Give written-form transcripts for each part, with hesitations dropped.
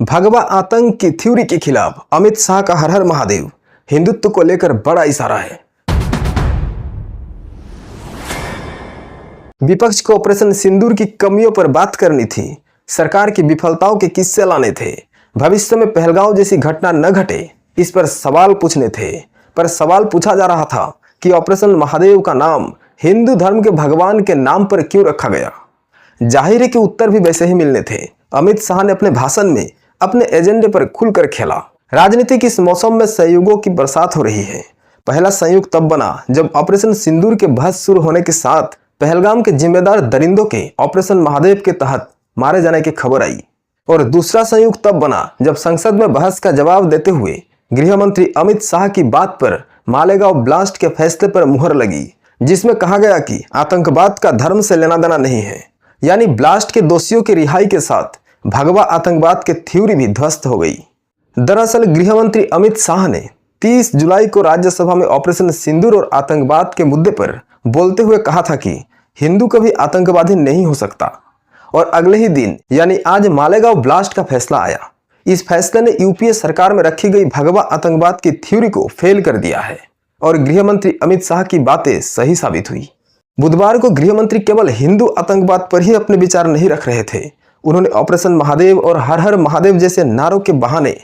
भगवा आतंक की थ्योरी के खिलाफ अमित शाह का हर हर महादेव। हिंदुत्व को लेकर बड़ा इशारा है। विपक्ष को ऑपरेशन सिंदूर की कमियों पर बात करनी थी, सरकार की विफलताओं के किस्से लाने थे, भविष्य में पहलगांव जैसी घटना न घटे इस पर सवाल पूछने थे। पर सवाल पूछा जा रहा था कि ऑपरेशन महादेव का नाम हिंदू धर्म के भगवान के नाम पर क्यों रखा गया। जाहिर है कि उत्तर भी वैसे ही मिलने थे। अमित शाह ने अपने भाषण में अपने एजेंडे पर खुलकर खेला। राजनीति के इस मौसम में संयोगों की बरसात हो रही है। पहला संयोग तब बना जब ऑपरेशन सिंदूर के बहस शुरू होने के साथ पहलगाम के जिम्मेदार दरिंदों के ऑपरेशन महादेव के तहत मारे जाने की खबर आई। और दूसरा संयोग तब बना जब संसद में बहस का जवाब देते हुए गृह मंत्री अमित शाह की बात पर मालेगांव ब्लास्ट के फैसले पर मुहर लगी, जिसमें कहा गया कि आतंकवाद का धर्म से लेना देना नहीं है। यानी ब्लास्ट के दोषियों की रिहाई के साथ भगवा आतंकवाद की थ्योरी भी ध्वस्त हो गई। दरअसल गृह मंत्री अमित शाह ने 30 जुलाई को राज्यसभा में ऑपरेशन सिंदूर और आतंकवाद के मुद्दे पर बोलते हुए कहा था कि हिंदू कभी आतंकवादी नहीं हो सकता। और अगले ही दिन यानी आज मालेगांव ब्लास्ट का फैसला आया। इस फैसले ने यूपीए सरकार में रखी गई भगवा आतंकवाद की थ्योरी को फेल कर दिया है और गृह मंत्री अमित शाह की बातें सही साबित हुई। बुधवार को गृह मंत्री केवल हिंदू आतंकवाद पर ही अपने विचार नहीं रख रहे थे, उन्होंने ऑपरेशन महादेव और हर हर महादेव जैसे नारों के बहाने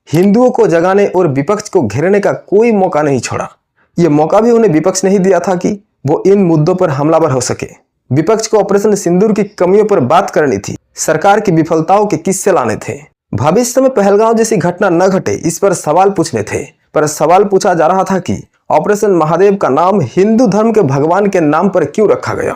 हिंदुओं को जगाने और विपक्ष को घेरने का कोई मौका नहीं छोड़ा। यह मौका भी उन्हें विपक्ष नहीं दिया था कि वो इन मुद्दों पर हमलावर हो सके। विपक्ष को ऑपरेशन सिंदूर की कमियों पर बात करनी थी, सरकार की विफलताओं के किस्से लाने थे, भविष्य में पहलगांव जैसी घटना न घटे इस पर सवाल पूछने थे। पर सवाल पूछा जा रहा था कि ऑपरेशन महादेव का नाम हिंदू धर्म के भगवान के नाम पर क्यों रखा गया।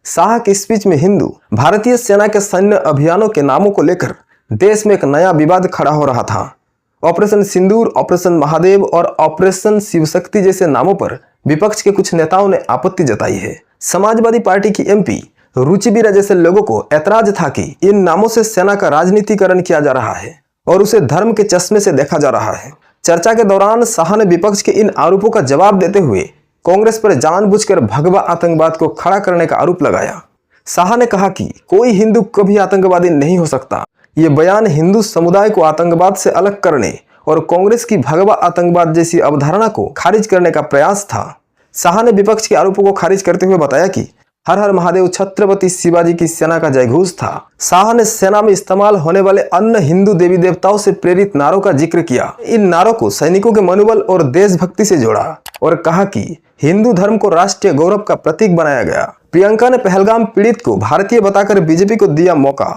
शाह के स्पीच में हिंदू भारतीय सेना के सैन्य अभियानों के नामों को लेकर देश में एक नया विवाद खड़ा हो रहा था। ऑपरेशन सिंदूर, ऑपरेशन महादेव और ऑपरेशन शिवशक्ति जैसे नामों पर विपक्ष के कुछ नेताओं ने आपत्ति जताई है। समाजवादी पार्टी की एमपी रुचि बीरा जैसे लोगों को ऐतराज था कि इन नामों से सेना का राजनीतिकरण किया जा रहा है और उसे धर्म के चश्मे से देखा जा रहा है। चर्चा के दौरान शाह ने विपक्ष के इन आरोपों का जवाब देते हुए कांग्रेस पर जानबूझकर भगवा आतंकवाद को खड़ा करने का आरोप लगाया। शाह ने कहा कि कोई हिंदू कभी आतंकवादी नहीं हो सकता। ये बयान हिंदू समुदाय को आतंकवाद से अलग करने और कांग्रेस की भगवा आतंकवाद जैसी अवधारणा को खारिज करने का प्रयास था। शाह ने विपक्ष के आरोपों को खारिज करते हुए बताया कि हर हर महादेव छत्रपति शिवाजी की सेना का जयघोष था। शाह ने सेना में इस्तेमाल होने वाले अन्य हिंदू देवी देवताओं से प्रेरित नारों का जिक्र किया। इन नारों को सैनिकों के मनोबल और देशभक्ति से जोड़ा और कहा कि हिंदू धर्म को राष्ट्रीय गौरव का प्रतीक बनाया गया। प्रियंका ने पहलगाम पीड़ित को भारतीय बताकर बीजेपी को दिया मौका।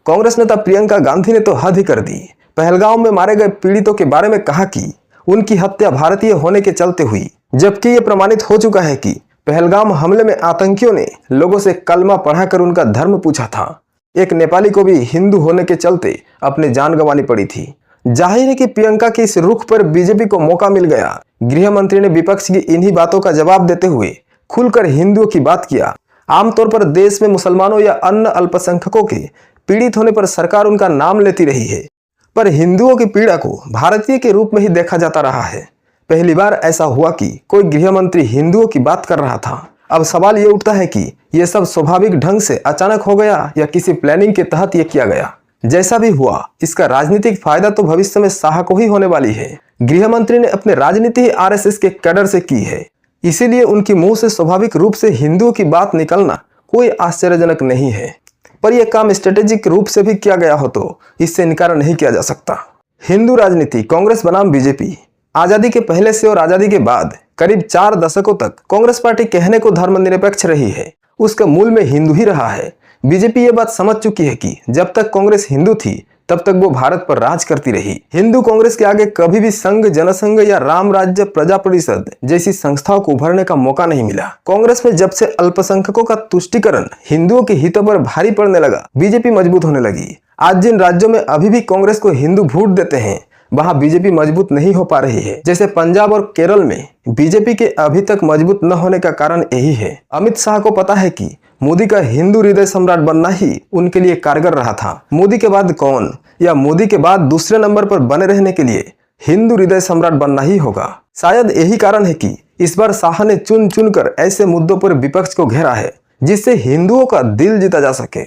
कांग्रेस नेता प्रियंका गांधी ने तो हद ही कर दी। पहलगाम में मारे गए पीड़ितों के बारे में कहा कि उनकी हत्या भारतीय होने के चलते हुई, जबकि यह प्रमाणित हो चुका है कि पहलगाम हमले में आतंकियों ने लोगों से कलमा पढ़ाकर उनका धर्म पूछा था। एक नेपाली को भी हिंदू होने के चलते अपनी जान गंवानी पड़ी थी। जाहिर है कि प्रियंका के इस रुख पर बीजेपी को मौका मिल गया। गृह मंत्री ने विपक्ष की इन्हीं बातों का जवाब देते हुए खुलकर हिंदुओं की बात किया। आमतौर पर देश में मुसलमानों या अन्य अल्पसंख्यकों के पीड़ित होने पर सरकार उनका नाम लेती रही है, पर हिंदुओं की पीड़ा को भारतीय के रूप में ही देखा जाता रहा है। पहली बार ऐसा हुआ कि कोई गृह मंत्री हिंदुओं की बात कर रहा था। अब सवाल ये उठता है कि यह सब स्वाभाविक ढंग से अचानक हो गया या किसी प्लानिंग के तहत यह किया गया। जैसा भी हुआ, इसका राजनीतिक फायदा तो भविष्य में शाह को ही होने वाली है। गृह मंत्री ने अपनी राजनीति ही आरएसएस के कैडर से की है, इसीलिए उनके मुंह से स्वाभाविक रूप से हिंदुओं की बात निकलना कोई आश्चर्यजनक नहीं है। पर यह काम स्ट्रेटेजिक रूप से भी किया गया हो तो इससे इनकार नहीं किया जा सकता। हिंदू राजनीति, कांग्रेस बनाम बीजेपी। आजादी के पहले से और आजादी के बाद करीब 4 दशकों तक कांग्रेस पार्टी कहने को धर्मनिरपेक्ष रही है, उसका मूल में हिंदू ही रहा है। बीजेपी ये बात समझ चुकी है कि जब तक कांग्रेस हिंदू थी तब तक वो भारत पर राज करती रही। हिंदू कांग्रेस के आगे कभी भी संघ जनसंघ या राम राज्य प्रजा परिषद जैसी संस्थाओं को उभरने का मौका नहीं मिला। कांग्रेस में जब से अल्पसंख्यकों का तुष्टीकरण हिंदुओं के हितों पर भारी पड़ने लगा, बीजेपी मजबूत होने लगी। आज जिन राज्यों में अभी भी कांग्रेस को हिंदू वोट देते हैं वहां बीजेपी मजबूत नहीं हो पा रही है। जैसे पंजाब और केरल में बीजेपी के अभी तक मजबूत न होने का कारण यही है। अमित शाह को पता है कि मोदी का हिंदू हृदय सम्राट बनना ही उनके लिए कारगर रहा था। मोदी के बाद कौन या मोदी के बाद दूसरे नंबर पर बने रहने के लिए हिंदू हृदय सम्राट बनना ही होगा। शायद यही कारण है कि इस बार शाह ने चुन चुन कर ऐसे मुद्दों पर विपक्ष को घेरा है जिससे हिंदुओं का दिल जीता जा सके।